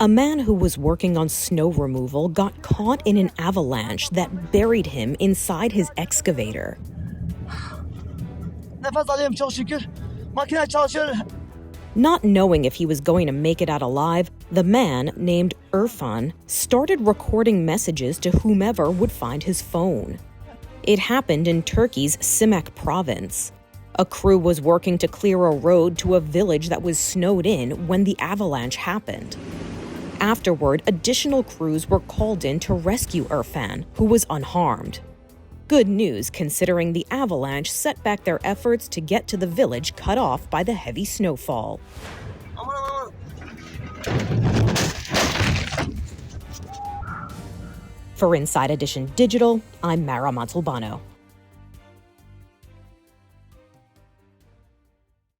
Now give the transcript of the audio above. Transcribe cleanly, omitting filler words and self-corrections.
A man who was working on snow removal got caught in an avalanche that buried him inside his excavator. Not knowing if he was going to make it out alive, the man, named Irfan, started recording messages to whomever would find his phone. It happened in Turkey's Sirnak province. A crew was working to clear a road to a village that was snowed in when the avalanche happened. Afterward, additional crews were called in to rescue Irfan, who was unharmed. Good news, considering the avalanche set back their efforts to get to the village cut off by the heavy snowfall. For Inside Edition Digital, I'm Montalbano.